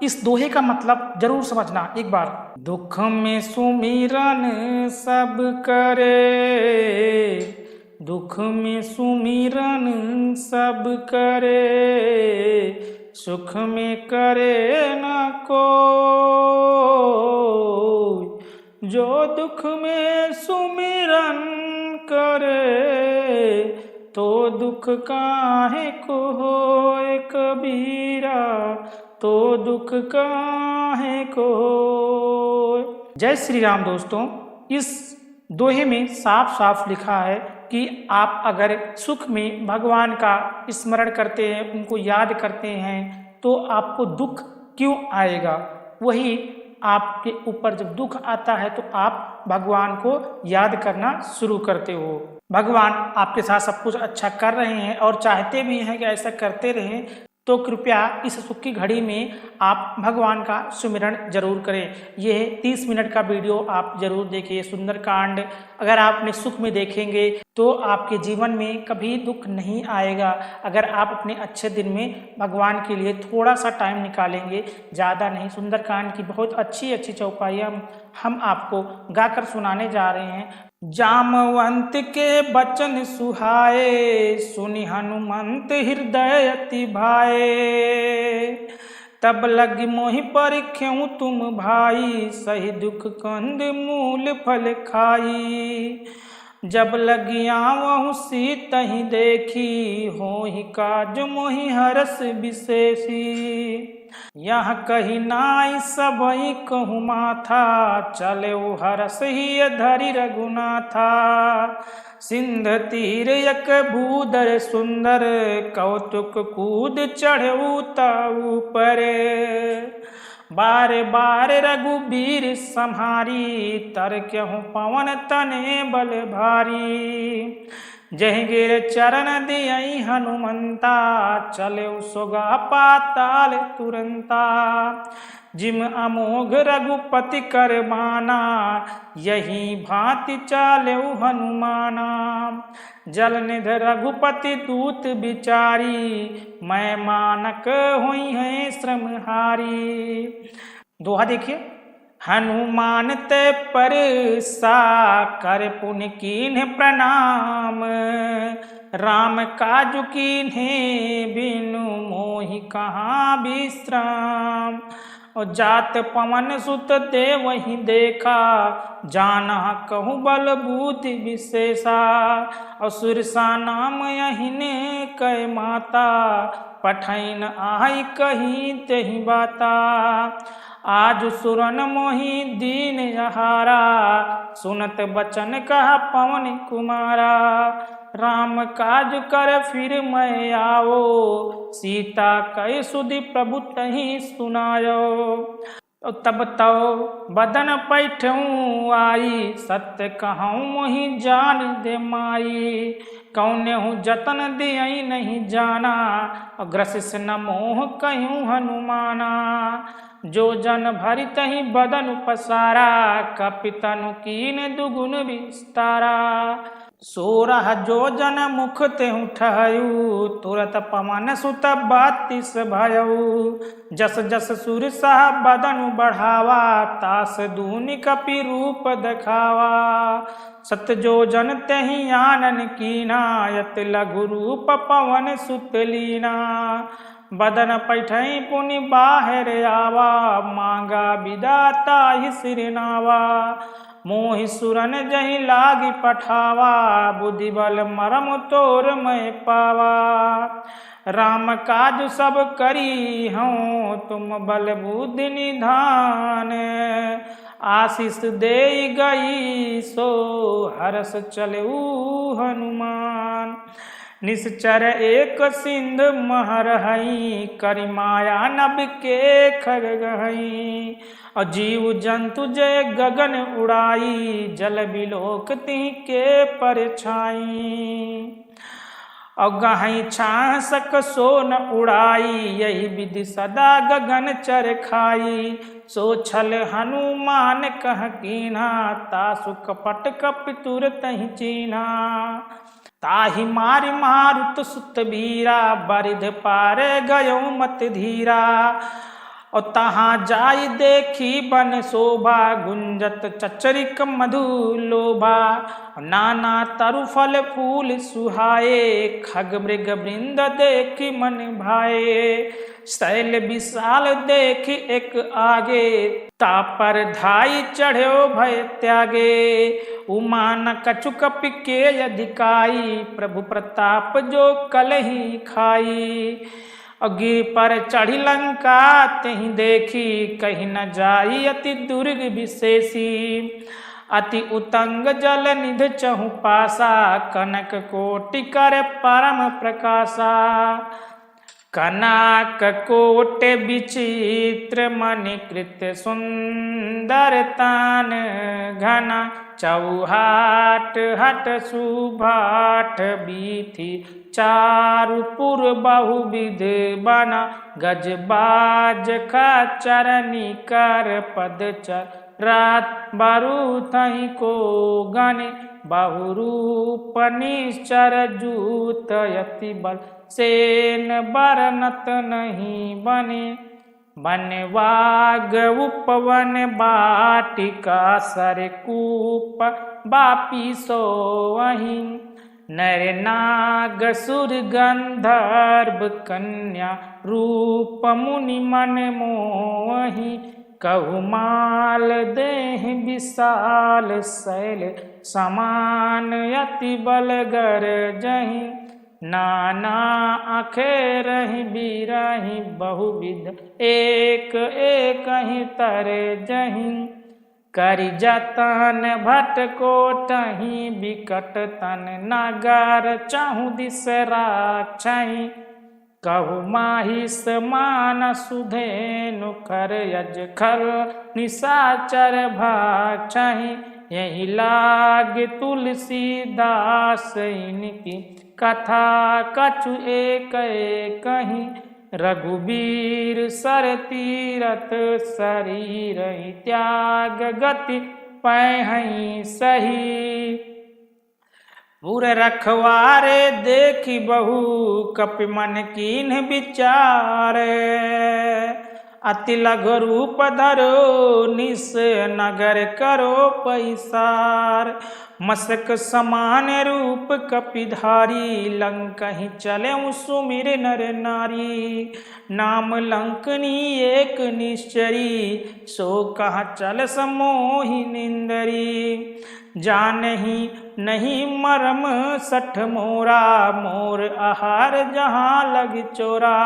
इस दोहे का मतलब जरूर समझना एक बार। दुख में सुमिरन सब करे, दुख में सुमिरन सब करे, सुख में करे न कोई, जो दुख में सुमिरन करे, तो दुख काहे को होए कबीरा, तो दुख काहे को होए। जय श्री राम दोस्तों, इस दोहे में साफ साफ लिखा है कि आप अगर सुख में भगवान का स्मरण करते हैं, उनको याद करते हैं, तो आपको दुख क्यों आएगा। वही आपके ऊपर जब दुख आता है तो आप भगवान को याद करना शुरू करते हो। भगवान आपके साथ सब कुछ अच्छा कर रहे हैं और चाहते भी हैं कि ऐसा करते रहें, तो कृपया इस सुख की घड़ी में आप भगवान का सुमिरन जरूर करें। यह 30 मिनट का वीडियो आप जरूर देखिए। सुंदरकांड अगर आप अपने सुख में देखेंगे तो आपके जीवन में कभी दुख नहीं आएगा। अगर आप अपने अच्छे दिन में भगवान के लिए थोड़ा सा टाइम निकालेंगे, ज़्यादा नहीं। सुंदरकांड की बहुत अच्छी अच्छी चौपाइयाँ हम आपको गाकर सुनाने जा रहे हैं। जामवंत के बचन सुहाए, सुनि हनुमंत हृदय अति भाए, तब लगी मोहि परिख्यऊ तुम भाई, सही दुख कंद मूल फल खाई। जब लगी आवहु सीतहि देखी, होहि काज मोहि हरस विशेषी। यह कही नाई सबई कहु माथा, चले हरस ही धरि रघुनाथा। सिंध तीर यक भूधर सुंदर, कौतुक कूद चढ़ऊ ताऊ पर। बार बार रघुबीर सम्हारी, तरक्यहु पवन तने बल भारी। जहि गिर चरण दियई हनुमंता, चले सोगा पाताल तुरंता। जिम अमोघ रघुपति कर बाना, यही भांति चालेउ हनुमाना। जल निध रघुपति दूत बिचारी, मैं मानक हुई है श्रमहारी। दोहा देखिए। हनुमान ते पर सा, कर पुन कीन्ह प्रणाम। राम काजु कीन्हे, बिनु मोहि कहाँ विश्राम। और जात पवन सुत देवहि देखा, जाना कहूँ बल बुद्धि विशेषा। और सुरसा नाम यहिन कै माता, पठैन आई कहीं तेहि बाता। आज सुरन मोहि दीन यहारा, सुनत बचन कहा पवन कुमारा। राम काज कर फिर मैं आओ, सीता कै सुधि प्रभु तहि सुनायो। तब तो बदन पैठऊँ आई, सत्य कहूँ मोहि जान दे माई। कौन्हु जतन दियई नहीं जाना, ग्रसिस न मोह कहूँ हनुमाना। जो जन भरि तहि बदन पसारा, कपितनु कीन दुगुन विस्तारा। सोरह जो जन मुख तेहु ठहयु, तुरत पवन सुत 32 भयउ। जस जस सुरसा बदन बढ़ावा, तास दूनि कपि रूप देखावा। सत जो जन तेहि आनन कीना, यत लघु रूप पवन सुत लीना। बदन पैठई पुनि बाहर आवा, मांगा विदाता ही सिरनावा। मोहि सुरन जहि लागी पठावा, बुद्धि बल मरम तोर मैं पावा। राम काज सब करी हूँ, तुम बल बुद्धि निधान। आशीष दे गई सो, हरस चलऊ हनुमान। निश्चर एक सिंध महरहई, करि माया नभ के खग गहई। और जीव जंतु जय गगन उड़ाई, जल बिलोक तिहि के परछाई। और गहई छाह सक सो न उड़ाई, यही विधि सदा गगन चर खाई। सो छल हनुमान कह कीन्हा, तासु कपट कपि तुर तहि चीन्हा। ताहि मारि मारुत सुत बीरा, बरिध पार गयो मत धीरा। और तहाँ जाई देखी बन शोभा गुंजत चचरिक मधु लोभा नाना तरु फल फूल सुहाए खग मृग वृंद देखी मन भाए शैल विशाल देखी एक आगे तापर धाई चढ़ो भय त्यागे उमा न कछु कपि के अधिकाई प्रभु प्रताप जो कलही खाई गिर पर चढ़ी लंका तही देखी कहीं न जाई अति दुर्ग विशेषी अति उतंग जल निध चहु पासा कनक कोटि कर परम प्रकाशा कनक कोट विचित्र मणिकृत सुंदर तान घना चौहाट हट सुभाट बीथी चारुपुर बहुविध बना गजबाज चरनी कर पद चर रात बारू थही को गने बहुरूप निश्चर जूत यति बल सेन बरनत नहीं बने वन वाग उपवन बाटिका सरकूप बापी सो वहीं नर नाग सुर गंधर्व कन्या रूप मुनि मन मोहि कहुमाल देह विशाल शैल समान यति बलगर जहि नाना आखे रही बीरही बहुविध एक एक ही तरे जही करि जतन भट कोटहि बिकट तन नागर चाहु दिस राक्षहि कहु माहि समान सुधेनु कर यज खल निशाचर भाक्षहि यही लाग तुलसीदास इनकी कथा कछु एक कहीं रघुबीर सर तीरथ शरीर त्याग गति पैहि सही पुर रखवारे देखी बहु कपि मन कीन्ह विचार अति लघु रूप धरो निस नगर करो पैसार मसक समान रूप कपिधारी लंकहि चले सुमिर नर नारी नाम लंकनी एक निश्चरी सो कहा चल समोहि निंदरी जानहि नहीं मरम सठ मोरा मोर आहार जहाँ लग चोरा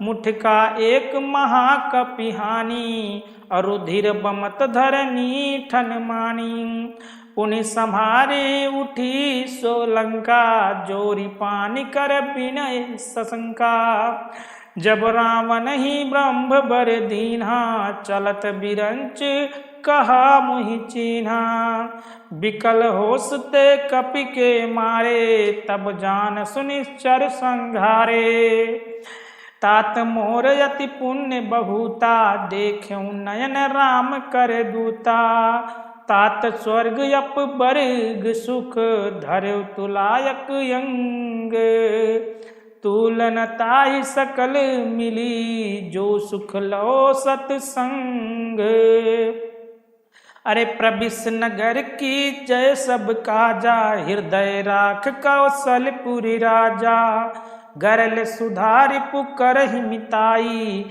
मुठ का एक महाकपिहानी अरुधिर बमत धरनी ठन मानी पुनि संहारे उठी सोलंका जोरी पानी कर विनय सशंका जब रावण ही ब्रह्म बर दीन्हा चलत बिरंच कहा मुहि चिन्हा बिकल होसते कपि के मारे तब जान सुनिश्चर संघारे तात मोर यति पुण्य बहुता देख्यु नयन राम कर दूता तात स्वर्ग यप बर्ग सुख धर्व तुलायक यंग तुलन ताहि सकल मिली जो सुख लो सतसंग अरे प्रविश नगर की जय सब काजा हृदय राख कौशलपुरी राजा गरल सुधारि पुकर हिमिताई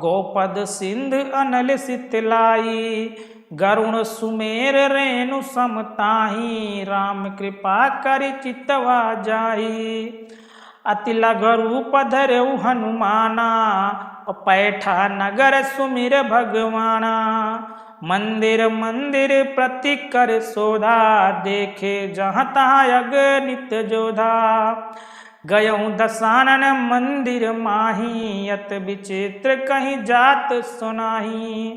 गोपद सिंध अनल सितलाई गरुण सुमेर रेणु समताही राम कृपा कर चितवा जाई अति लघु रूप धरऊ हनुमाना पैठा नगर सुमिर भगवाना मंदिर मंदिर प्रति कर सोधा देखे जहाँ तहाँ अगणित जोधा गयऊँ दसानन मंदिर माही यत विचित्र कहीं जात सुनाही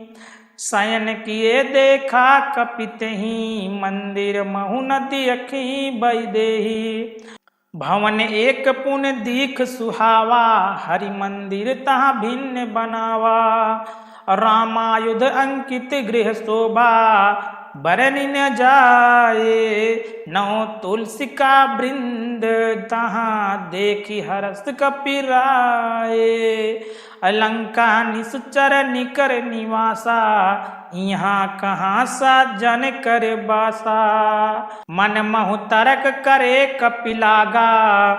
शयन किए देखा कपित ही मंदिर महु नदी अखी बैदेही भवन एक पुण्य दीख सुहावा हरि मंदिर तहाँ भिन्न बनावा रामायुध अंकित गृह शोभा बरनि न जाए नौ तुलसी का वृंद तहाँ देखी हरस कपिराए लंका निश्चर निकर निवासा, यहाँ कहाँ सा जन कर बासा। मन महु तरक करे कपिलागा,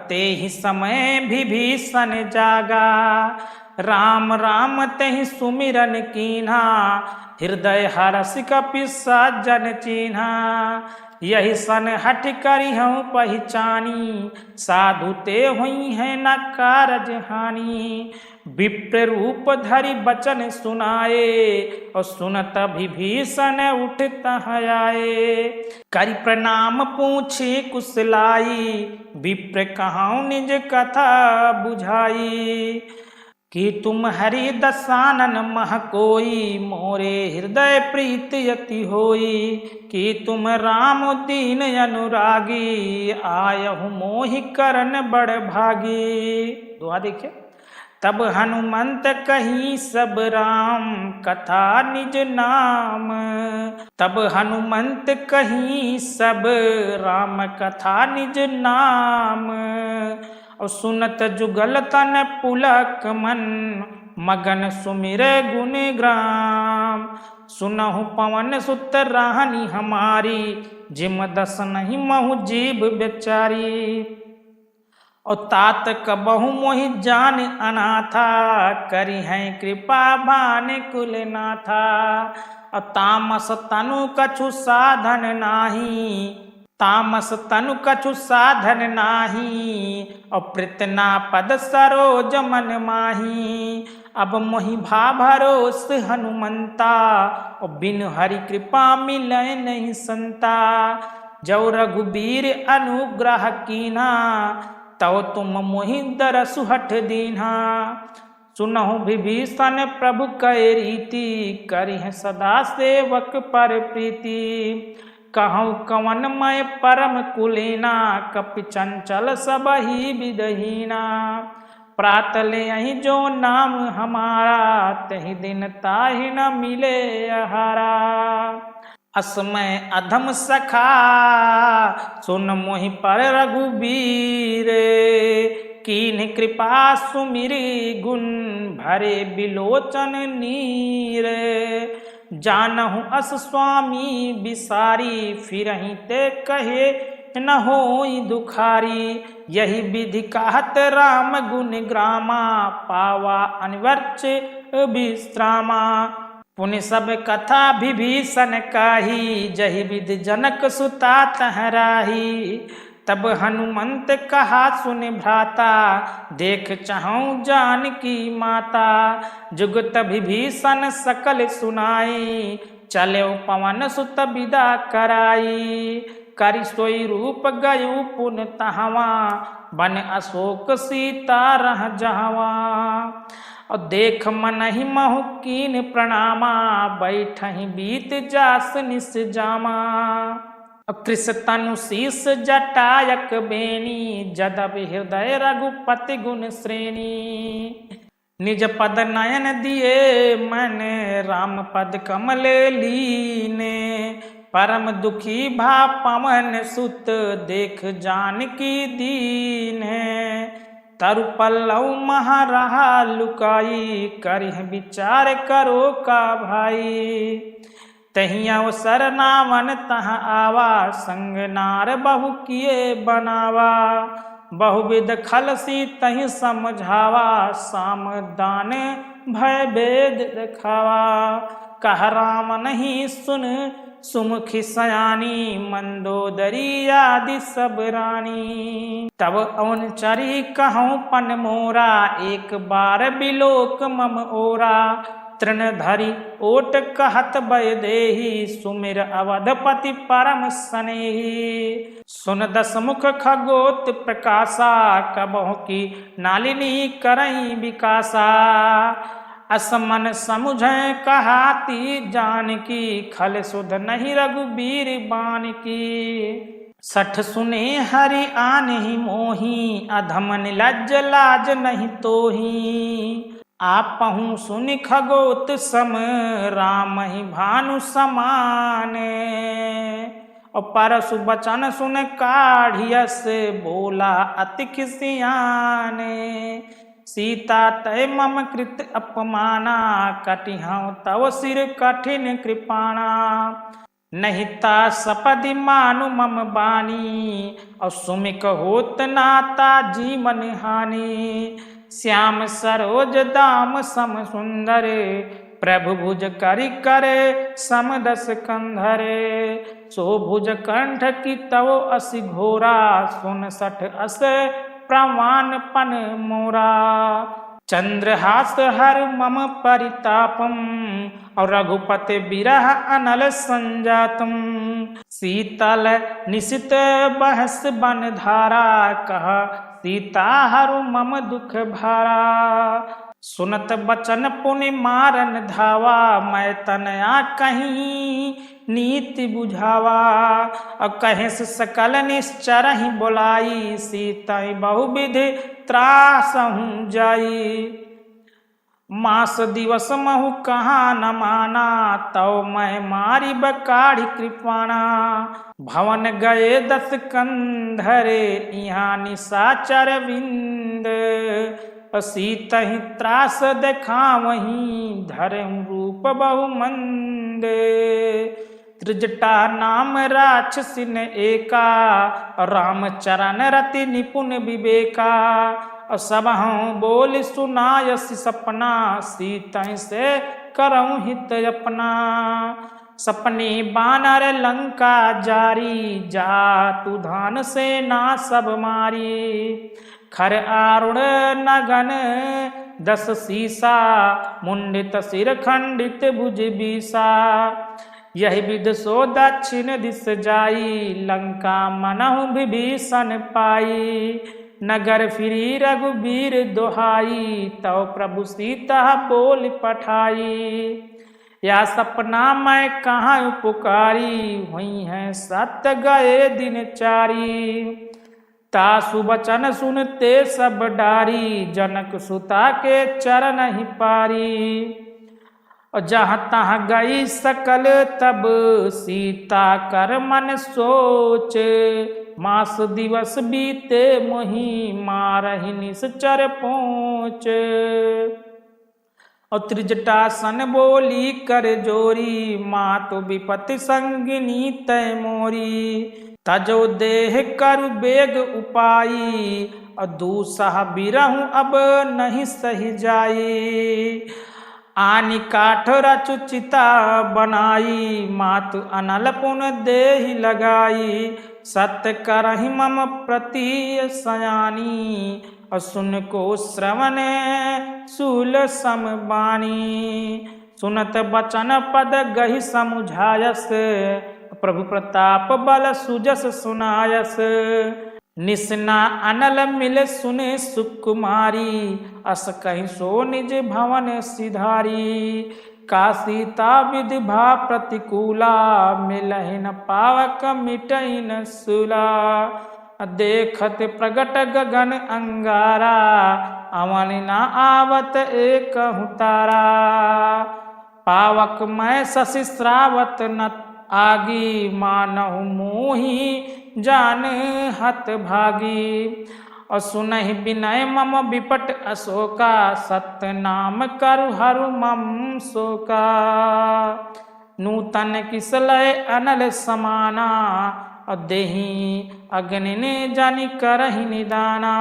ते ही समय विभीषण जागा। राम राम तेहि सुमिरन कीन्हा, हृदय हरष कपिसा जन चीन्हा। यही सन हठ करी हूँ पहचानी, साधु ते हुई है न कारज हानि। विप्र रूप धरि बचन सुनाए, और सुनत विभीषण उठत आए। करि प्रणाम पूछे कुशलाई, विप्र कहूँ निज कथा बुझाई। कि तुम हरि दसानन मह कोई, मोरे हृदय प्रीत यति होई। कि तुम राम दीन अनुरागी, आयहु मोहि करन बड़ भागी। दुआ देखिए। तब हनुमंत कही सब राम, कथा निज नाम। तब हनुमंत कही सब राम, कथा निज नाम। और सुनत जुगल तन पुलक मन, मगन सुमिर गुण ग्राम। सुनहु पवन सुत राहनी हमारी, जिम दस नहीं महु जीव बेचारी। और तात कबहु मोहि जान अनाथा, करी हैं कृपा भान कुल नाथा। और तामस तनु कछु साधन नाही, तामस तनु कछु साधन नाही। और प्रतना पद सरोज मन माही। अब मोहि भा भरोस हनुमंता, और बिन हरि कृपा मिलै नहीं संता। जो रघुबीर अनुग्रह कीन्हा, तव तुम मोहि दरसु हठ दीन्हा। सुनहु विभीषण प्रभु कै रीति, करिह सदा सेवक पर प्रीति। कहूँ कवन मैं परम कुलीना, कपि चंचल सबहि विदहीना। प्रात ले अहि जो नाम हमारा, तहि दिन ताहि न मिले आहारा। असमय अधम सखा, सुन मोहि पर रघुबीर। कीन्ह कृपा सुमिरि गुण, भरे बिलोचन नीर। जानहु अस स्वामी बिसारी, फिरहि ते कहे न होई दुखारी। यही विधि कहत राम गुण ग्रामा, पावा अनिवर्च विश्रामा। पुनि सब कथा विभीषण काही, जहि विधि जनक सुता तहराही। तब हनुमंत कहा सुन भ्राता, देख चाहूं जानकी माता। जुगत विभीषण सकल सुनाई, चले पवन सुत विदा कराई। करि सोई रूप गयु पुन तहवा, बन अशोक सीता रह जहवा। और देख मनहि महु कीन प्रणामा, बैठहि बीत जास निस जामा। कृष तनु शीस जटायक बेनी, जदब हृदय रघुपति गुण श्रेणी। निज पद नयन दिए मन, राम पद कमल लीने। परम दुखी भा पवन सुत, देख जानकी दीन। तरु पल्लव महा रहा लुकाई, करिह विचार करो का भाई। तहि अवसर नावन तह आवा, संग नार बहु किए बनावा। बहुविध खलसी तहि समझावा, साम दान भय भेद दिखावा। कह राम नहीं सुन सुमुखी सयानी, मंदोदरी आदि सब रानी। तब अवनचरी कहूँ पन मोरा, एक बार बिलोक मम ओरा। तृण धरि ओट कहत भय देहि, सुमिर अवधपति परम स्नेही। सुन दस मुख खगोत प्रकाशा, कबहु की नालिनी करई विकासा। असमन समुझै कहाती जानकी, खल सुध नहीं रघुबीर बानकी। सठ सुने हरि आनहि मोही, अधम निलज्ज लाज नहीं तोही। आपहु सुनि खगोत सम, राम ही भानु समान। और परसु बचन सुन काढ़ियस, बोला अति खिसियान। सीता तय मम कृत अपमाना, कटिहं तव सिर कठिन कृपाणा। नहीं ता सपदि मानु मम बानी, और सुमिक होत नाता जीवन हानि। श्याम सरोज दाम सम सुंदर, प्रभु भुज करि करे समदस कंधरे। सो भुज कंठ की तव असि घोरा, 59 अस प्रमाणपन मोरा। चंद्रहास हर मम परितापम, और रघुपति बिरह अनल संजातम। शीतल निशित बहस बन धारा, कहा सीता हरु मम दुख भारा। सुनत बचन पुनि मारन धावा, मैं तनया कहीं नीति बुझावा। अब कहे सकल निश्चर ही बोलाई, सीता बहुविधि त्रासहु जाई। मास दिवस महु कहाँ न माना, तव मैं मारी बकाढ़ी कृपाणा। भवन गए 10 कंधरे, यहाँ निशाचर विंद। सीता ही त्रास देखा वहीं, धर्म रूप बहु मंद। त्रिजटा नाम राक्षसिन एका, रामचरण रति निपुण विवेका। और सबहु बोल सुनायसि सपना, सीता से करऊं हित अपना। सपने बानर लंका जारी, जा तू धान सेना सब मारी। खर आरुण नगन 10 सीसा, मुंडित सिर खंडित भुज बीसा। यही विध सो दक्षिण दिस जाई, लंका मनहु विभीषण पाई। नगर फिरी रघुबीर दोहाई, तव प्रभु सीता बोल पठाई। या सपना मैं कहाँ पुकारी, हुई है सत गए दिन चारी। तासु बचन सुनते सब डारी, जनक सुता के चरण ही पारी। और जहाँ तहाँ गई सकल तब, सीता कर मन सोच। मास दिवस बीते मोहि, मारहि निश्चर पहुँच। और त्रिजटासन बोली कर जोरी, मातु विपति संगिनी तय मोरी। तजो देह कर बेग उपाई, और दूसह बिरहूं अब नहीं सही जाई। आनि काठ रचु चिता बनाई, मातु अनल पुन देहि लगाई। सत्य करहि मम प्रति सयानी, और सुन को श्रवण शूल सम बानी। सुनत बचन पद गहि समुझायस, प्रभु प्रताप बल सुजस सुनायस। निस्ना अनल मिल सुने सुकुमारी, अस कहीं सो निज भवन सिधारी। का सीता विधि भा प्रतिकूला, मिलहि न पावक मिटहि न सूला। देखत प्रगट गगन अंगारा, अवन न आवत एक तारा। पावक मैं शशि श्रावत न आगी, मानहु मोहि जान हत भागी। और सुनहि विनय मम विपट अशोका, सत्य नाम करु हरु मम शोका। नूतन किसलय अनल समाना, और देहि अग्नि ने जानि करहि निदाना।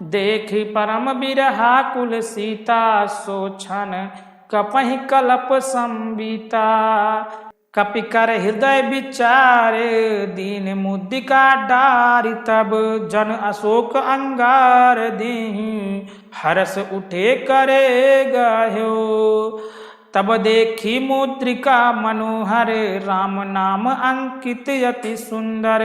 देखि परम बिरहा कुल सीता, सोछन कपहि कलप संबीता। कपि कर हृदय विचारे, दीन मुद्रिका डारि। तब जन अशोक अंगार देहि, हरस उठे करे गाह्यो। तब देखी मुद्रिका मनोहर, राम नाम अंकित अति सुंदर।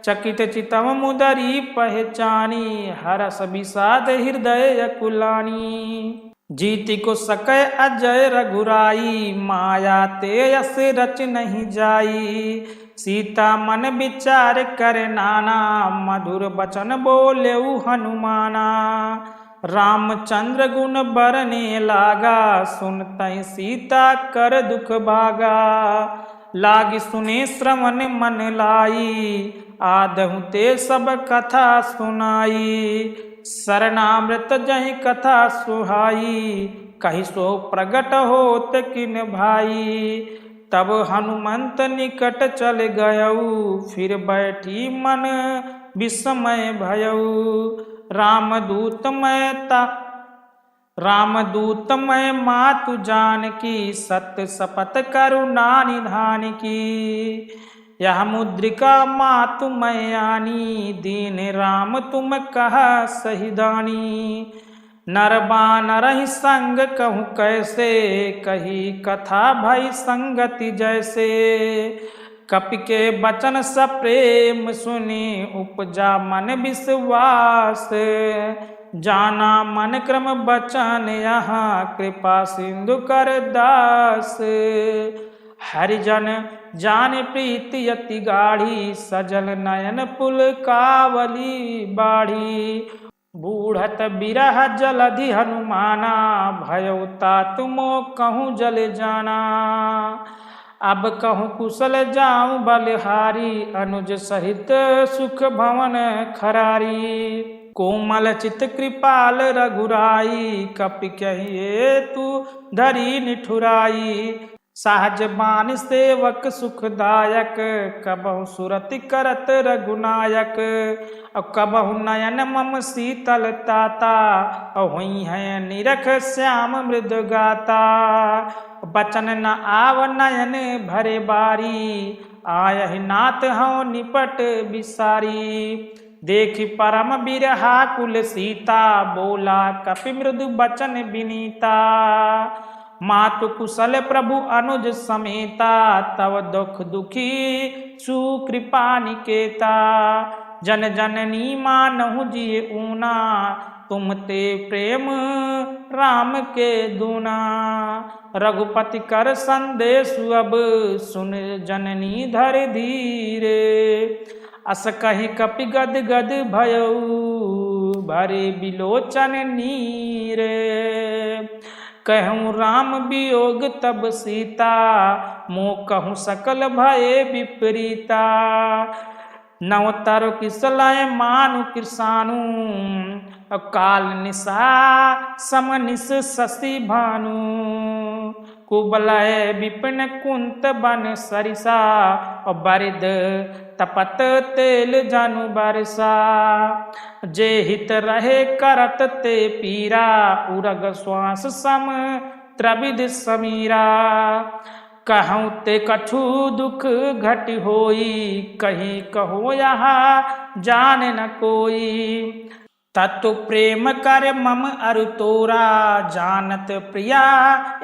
चकित चितम मुदरी पहचानी, हरस विषाद हृदय कुलानी। जीति को सकै अजय रघुराई, माया ते यस रच नहीं जाई। सीता मन विचार कर नाना, मधुर बचन बोलेउ हनुमाना। रामचंद्र गुण बरने लागा, सुनतहि सीता कर दुख भागा। लागी सुने श्रवण मन लाई, आदहु ते सब कथा सुनाई। शरणामृत जहि कथा सुहाई, कही सो प्रगट होत किन भाई। तब हनुमंत निकट चल गयऊ, फिर बैठी मन विस्मय भयऊ। रामदूत मैं मातु जानकी, सत्य शपथ करुणा निधान की। यह मुद्रिका मातु मैं आनी, दीन राम तुम कहा सही दानी। नर बानर ही संग कहूँ कैसे, कही कथा भई संगति जैसे। कपि के बचन सप्रेम सुनी, उपजा मन विश्वास। जाना मन क्रम बचन यहाँ, कृपा सिंधु कर दास। हरिजन जान प्रीति अति गाढ़ी, सजल नयन पुल कावली बाढ़ी। बूढ़त बिरह जलधि हनुमाना, भयो तात मोह कहूँ जल जाना। अब कहूँ कुशल जाऊँ बलिहारी, अनुज सहित सुख भवन खरारी। कोमल चित कृपाल रघुराई, कपि कहिए तू धरी निठुराई। सहज बानी सेवक सुखदायक, कबहु सुरति करत रघुनायक। कबहु नयन मम शीतल ताता, हुई है निरख श्याम मृद गाता। बचन न आव नयन भरे बारी, आयहि नाथ हूँ निपट बिसारी। देखि परम बिरहा कुल सीता, बोला कपि मृदु बचन विनीता। मातु कुशल प्रभु अनुज समेता, तव दुख दुखी सुकृपा निकेता। जन जननी मानहु जिय ऊना, तुम ते प्रेम राम के दूना। रघुपति कर संदेश अब, सुन जननी धर धीरे। अस कहि कपि गद गद भयऊ, भरे बिलोचन नीरे। कहूँ राम वियोग तब सीता, मोह कहूँ सकल भये विपरीता। नवतर किसलय मानु कृसानु, काल निशा समनिस शशि भानु। कुबलय विपिन कुंत बन सरिसा, और बरिद तपत तेल जानु बरसा। जे हित रहे करत ते पीरा, उरग श्वास सम त्रिविध समीरा। कहूँ ते कछु दुख घट होई, कहीं कहो यहाँ जान न कोई। तत्व प्रेम कर मम अरु तोरा, जानत प्रिया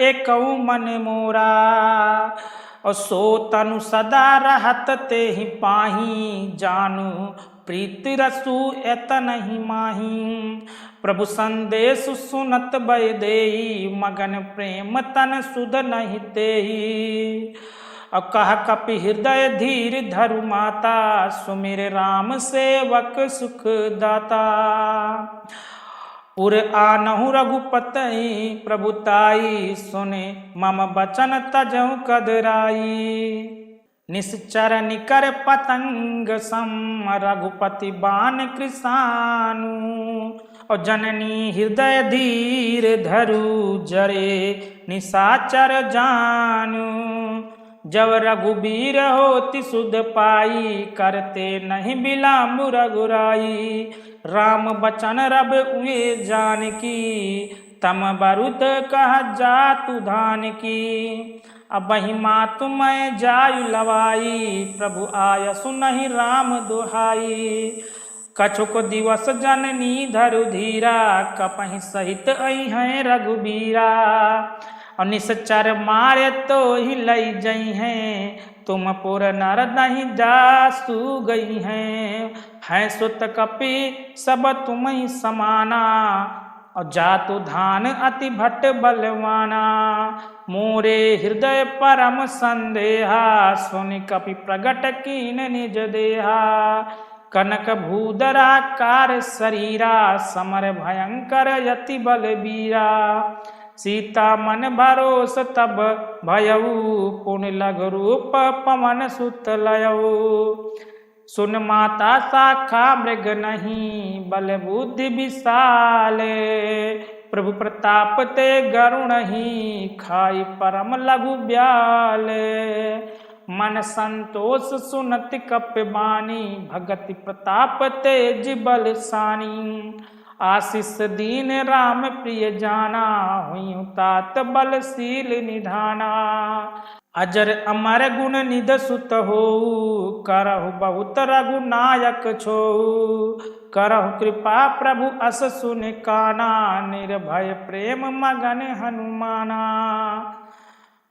एकौ मन मोरा। और सो तनु सदा रहत ते ही पाही, जानू प्रीति रसु एत नहीं माही। प्रभु संदेश सुनत भय देई, मगन प्रेम तन सुध नहीं तेही। और कह कपि हृदय धीर धरु माता, सुमिर राम सेवक सुख दाता। उर आनहु रघुपति प्रभुताई, सुने मम बचन तजहु कदराई। निश्चर निकर पतंग सम, रघुपति बान कृसानु। और जननी हृदय धीर धरु, जरे निशाचर जानु। जब रघुबीर होति सुध पाई, करते नहीं बिलाम रघुराई। राम बचन रब उए जानकी, तम बरुद कह जातु धान की। अब ही मातु मैं जायु लवाई, प्रभु आय सुनहि राम दुहाई। कछुक दिवस जननी धरु धीरा, कपहि सहित आई हैं रघुबीरा। और निश्चर मारे तो ही लई जई हैं, तुम पुर नर नहीं जासु गई हैं सुत कपि सब तुम ही समाना। और जातु धान अति भट्ट बलवाना, मोरे हृदय परम संदेहा। सुनि कपि प्रगट कीन निज देहा, कनक भूधरा कार शरीरा। समर भयंकर यति बलबीरा, सीता मन भरोस तब भयऊ। पुण्य लघु रूप पवन सुत लयऊ, सुन माता शाखा मृग नहीं, बल बुद्धि विशाल। प्रभु प्रताप ते गरुण ही, खाई परम लघु ब्याल। मन संतोष सुनत कपि बानी, भगति प्रताप तेज बल सानी। आशीष दीन राम प्रिय जाना, हुई तात बलशील निधाना। अजर अमर गुण निध सुत हो, करहु बहुत रघुनायक छो। करहु कृपा प्रभु अस सुन काना, निर्भय प्रेम मगन हनुमाना।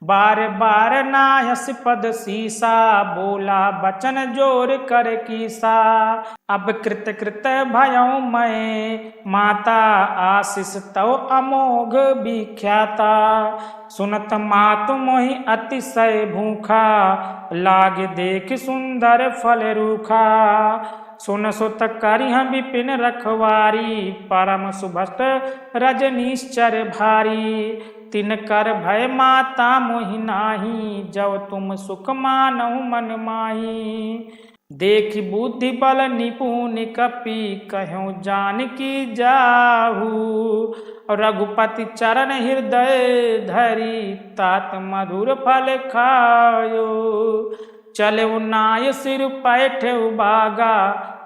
बार बार नायस पद सीसा, बोला बचन जोर कर कीसा। अब कृत कृत भयउ मैं, माता आशीष तव अमोघ विख्याता। सुनत मातु मोहि अतिशय भूखा, लाग देख सुंदर फल रूखा। सुन सुत करिह विपिन रखवारी, परम सुभट रजनीश्चर भारी। तिन कर भय माता मोहि नाही, जब तुम सुख मानहु मन माही। देखि बुद्धि बल निपुण कपि, कहूँ जानकी जाहू। रघुपति चरण हृदय धरी, तात मधुर फल खायो। चले नाय सिर पैठ बागा,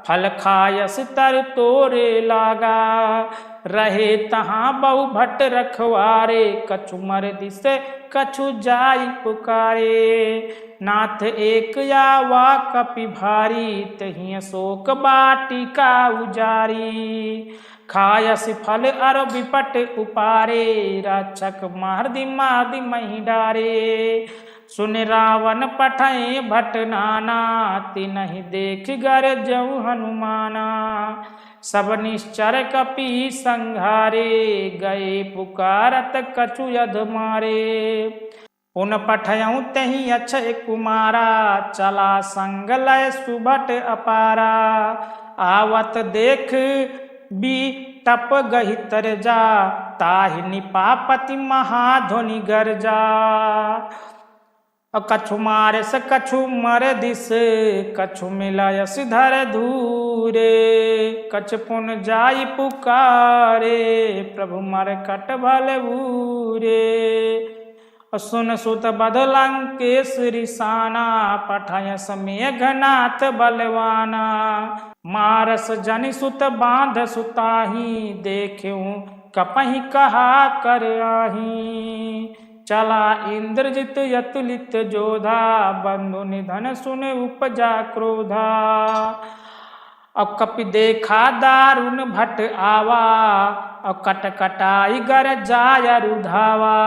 फल खायस तर तोरे लागा। रहे तहाँ बहु भट्ट रखवारे, कछु मर दिसे कछु जाई पुकारे। नाथ एक आवा कपि भारी, तहिं शोक बाटिका उजारी। खायस फल अर विपट उपारे, रक्षक मारदी मारदी मही डारे। सुन रावण पठय भट नाना, तिनहि देख गर जऊ हनुमाना। सब निश्चर कपि संघारे, गए पुकारत कछु यध मारे। पुन पठयऊ तहि अक्षय कुमारा, चला संग लय सुभट अपारा। आवत देख बी टप गहि तर जा, ताहि निपापति महाध्वनि गर्जा। कछु मारस कछु मर दिस, कछु मिलयस धर धूरे। कछ पुन जाई पुकारे, प्रभु मरकट भल बूरे। सुन सुत बध लंकेश रिसाना, पठयस मेघनाथ बलवाना। मारस जनि सुत बांध सुताही, देखूं कपहि कहा कर आही। चला इंद्रजित यतुलित जोधा, बंधु निधन सुन उपजा क्रोधा। अब कपि देखा दारुण भट आवा, अब कटकटाई गर जाय रुधावा।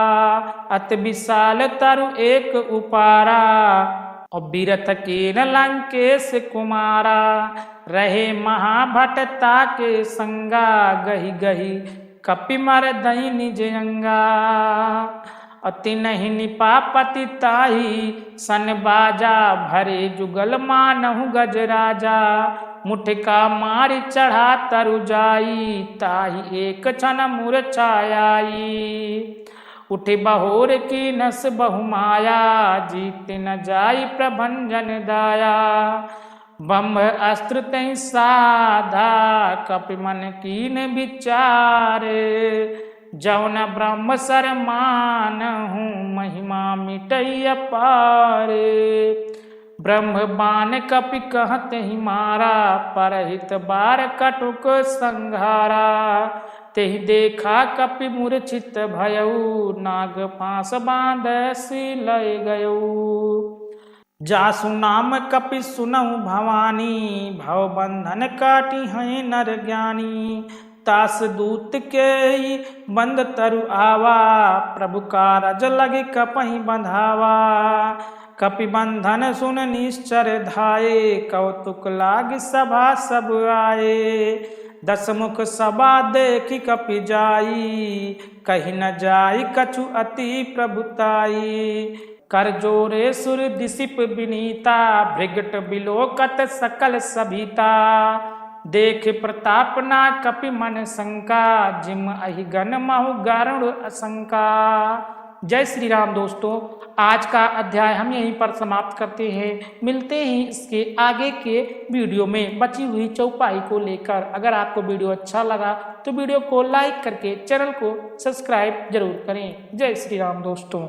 अति विशाल तरु एक उपारा, और बिरथ कीन लंकेश कुमारा। रहे महाभट ताके संगा, गही गही कपि मर दई निज अंगा। अति नहीं निपापति ताही, सन बाजा भरे जुगल मानहु गजराजा। मुठका मारी चढ़ा तरु जाई, ताही एक क्षण मूर्छाई। उठे बहोर की नस बहुमाया, जीत न जाई प्रभंजन दाया। बम्भ अस्त्र तहि साधा, कपि मन कीन विचार। जौन ब्रह्म सर मानहु, महिमा मिटई अपार। ब्रह्म बान कपि कहत ही मारा, परहित बार कटुक संघारा। तेहि देखा कपि मूर्छित भयऊ, नाग पास बांध सी लय गयऊ। जासु नाम कपि सुनहु भवानी, भव बंधन काटी हैं नर ज्ञानी। तास दूत के बंद तरु आवा, प्रभु कारज लगे कपहि बंधावा। कपि बंधन सुन निश्चर धाये, कौतुक लाग सभा सब आए। दस मुख सभा देखी कपि जाई, कही न जाई कछु अति प्रभुताई। कर जोरे सुर दिसिप विनीता, भृगट बिलोकत सकल सभीता। देख प्रताप ना कपि मन शंका, जिम अहि गन महु गारुण असंका। जय श्री राम दोस्तों, आज का अध्याय हम यहीं पर समाप्त करते हैं। मिलते हैं इसके आगे के वीडियो में बची हुई चौपाई को लेकर। अगर आपको वीडियो अच्छा लगा तो वीडियो को लाइक करके चैनल को सब्सक्राइब जरूर करें। जय श्री राम दोस्तों।